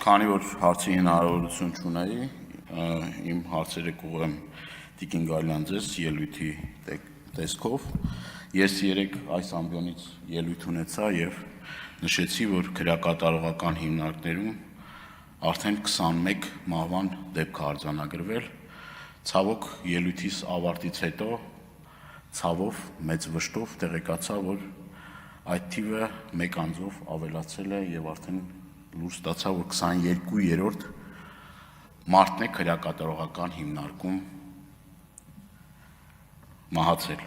Քանի որ հարցի հնարավորություն չունեի, իմ հարցերը կուղեմ Տիկին Գալյան ձեզ ելույթի տեսքով։ Ես երեք այս ամբիոնից ելույթ ունեցա եւ նշեցի, որ քրեակատարողական հիմնարկներում արդեն 21 մահվան դեպք արձանագրվել։ Ցավոք ելույթիս ավարտից հետո ցավով մեծ վշտով տեղեկացա, որ այդ թիվը 1 անձով ավելացել է եւ արդեն լուր ստացա, որ 22-րդ մարտն է քրեակատարողական հիմնարկում մահացել։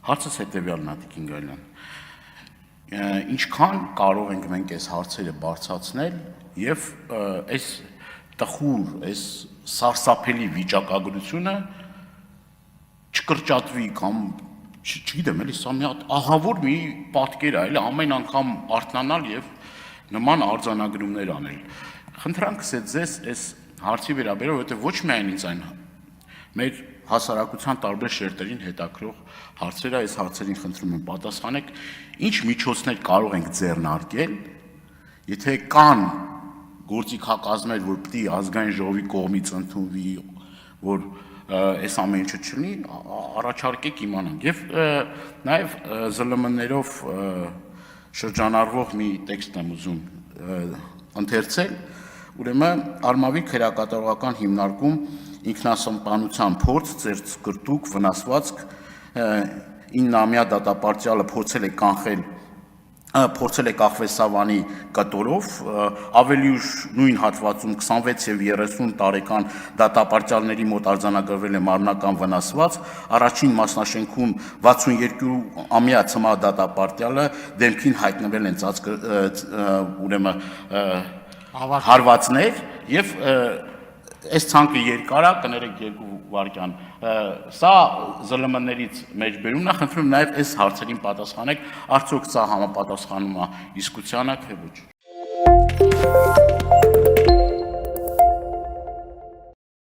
Հարցս հետևյալն է, Տիկին Գալյան, ինչքան կարող ենք մենք այս հարցերը բարձրացնել եւ այս տխուր, այս սարսափելի վիճակագրությունը չկրճատվի կամ չգիտեմ, էլի սա մի հատ ահավոր մի պատկեր է, էլի ամեն անգամ արթնանալ եւ նման արձանագրումներ անել։ Խնդրանքս է ձեզ այս հարցի վերաբերյալ, որովհետեւ ոչ միայն ինձ այն մեր հասարակության տարբեր շերտերին հետաքրող հարցեր է, այս հարցերին խնդրում եմ պատասխանեք, ինչ միջոցներ կարող ենք ձեռնարկել, եթե կան գործիքակազմեր, որ պիտի ազգային ժողովի կողմից ընդունվի, որ այս ամեն ինչը չլինի, առաջարկեք իմանանք։ Եվ նաև ԶԼՄ-ներով շրջանառվող մի տեքստ եմ ուզում ընթերցել, ուրեմն Արմավիր քրեակատարողական հիմնարկում ինքնասպանության փորձ, ծերծկրտուկ, վնասվածք 9-ամյա դատապարտյալը փորձել է կախվել Սավանի կտորով, ավելի ուշ նույն հատվածում 26 եւ 30 տարեկան դատապարտյալների մոտ արձանագրվել է մարմնական վնասված, առաջին մասնաշենքում 62-ամյա ցմահ դատապարտյալը դեմքին հայտնվել են ուրեմն հարվածներ եւ այս ցանկը երկար է, կներեք 2 վայրկյան։ Սա ԶԼՄ-ներից մեջբերումն է, խնդրում եմ նաև այս հարցերին պատասխանեք, արդյոք սա համապատասխանում է իսկությանը, թե ոչ։